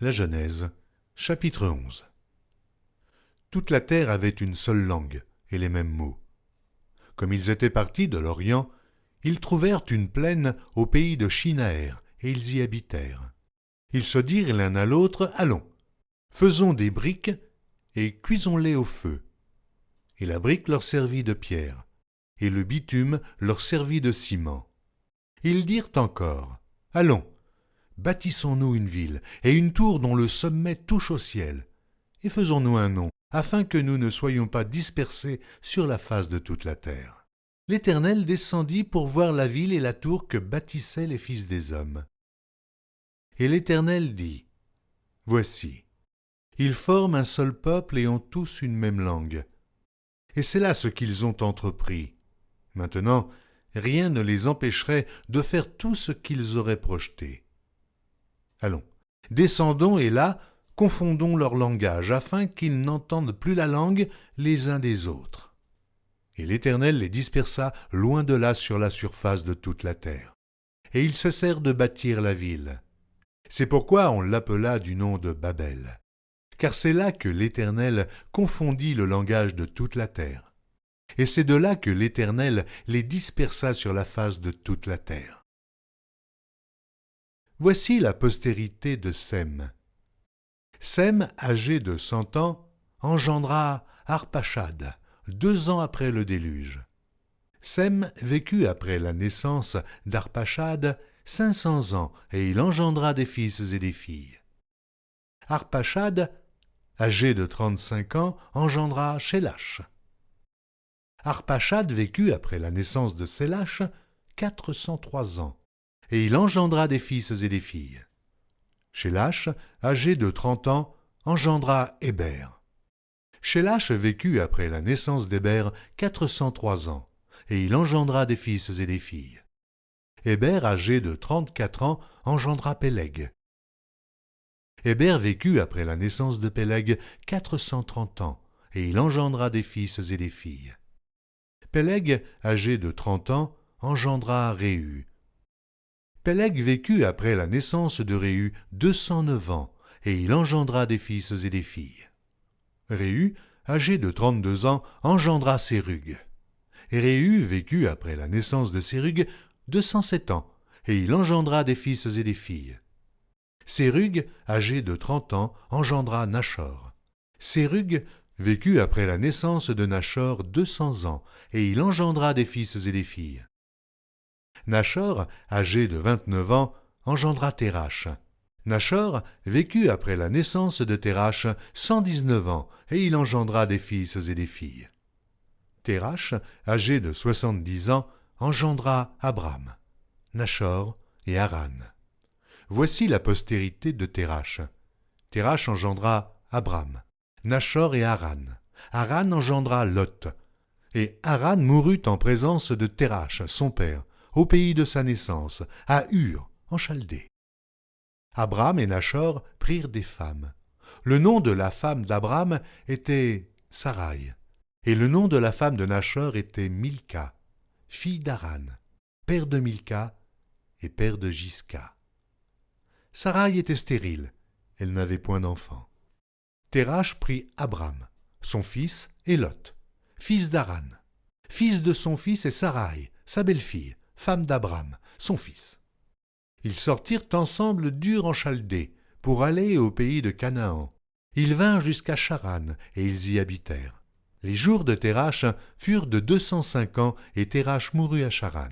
La Genèse, chapitre 11. Toute la terre avait une seule langue et les mêmes mots. Comme ils étaient partis de l'Orient, ils trouvèrent une plaine au pays de Shinaër, et ils y habitèrent. Ils se dirent l'un à l'autre, « Allons, faisons des briques et cuisons-les au feu. » Et la brique leur servit de pierre, et le bitume leur servit de ciment. Ils dirent encore, « Allons, bâtissons-nous une ville et une tour dont le sommet touche au ciel, et faisons-nous un nom, afin que nous ne soyons pas dispersés sur la face de toute la terre. » L'Éternel descendit pour voir la ville et la tour que bâtissaient les fils des hommes. Et l'Éternel dit, « Voici, ils forment un seul peuple et ont tous une même langue. Et c'est là ce qu'ils ont entrepris. Maintenant, rien ne les empêcherait de faire tout ce qu'ils auraient projeté. Allons, descendons et là, confondons leur langage, afin qu'ils n'entendent plus la langue les uns des autres. » Et l'Éternel les dispersa loin de là sur la surface de toute la terre. Et ils cessèrent de bâtir la ville. C'est pourquoi on l'appela du nom de Babel, car c'est là que l'Éternel confondit le langage de toute la terre. Et c'est de là que l'Éternel les dispersa sur la face de toute la terre. Voici la postérité de Sem. Sem, âgé de 100 ans, engendra Arpachad, 2 ans après le déluge. Sem vécut après la naissance d'Arpachad 500 ans, et il engendra des fils et des filles. Arpachad, âgé de 35 ans, engendra Shélach. Arpachad vécut après la naissance de Shélach 403 ans, et il engendra des fils et des filles. Shélach, âgé de 30 ans, engendra Héber. Shélach vécut après la naissance d'Héber 403 ans, et il engendra des fils et des filles. Héber, âgé de 34 ans, engendra Péleg. Héber vécut après la naissance de Péleg 430 ans, et il engendra des fils et des filles. Péleg, âgé de 30 ans, engendra Réhu. Péleg vécut après la naissance de Réhu 209 ans, et il engendra des fils et des filles. Réhu, âgé de 32 ans, engendra Sérug. Réhu vécut après la naissance de Sérug 207 ans, et il engendra des fils et des filles. Sérug, âgé de 30 ans, engendra Nachor. Sérug vécut après la naissance de Nachor 200 ans, et il engendra des fils et des filles. Nachor, âgé de 29 ans, engendra Térach. Nachor vécut après la naissance de Térach 119 ans, et il engendra des fils et des filles. Térach, âgé de 70 ans, engendra Abram, Nachor et Haran. Voici la postérité de Térach. Térach engendra Abram, Nachor et Haran. Haran engendra Lot. Et Haran mourut en présence de Térach, son père, au pays de sa naissance, à Ur, en Chaldée. Abram et Nachor prirent des femmes. Le nom de la femme d'Abram était Sarai, et le nom de la femme de Nachor était Milca, fille d'Haran, père de Milca et père de Jisca. Sarai était stérile, elle n'avait point d'enfant. Térach prit Abram, son fils, et Lot, fils d'Haran, fils de son fils, et Sarai, sa belle-fille, femme d'Abram, son fils. Ils sortirent ensemble d'Ur en Chaldée, pour aller au pays de Canaan. Ils vinrent jusqu'à Charan, et ils y habitèrent. Les jours de Térach furent de 205 ans, et Térach mourut à Charan.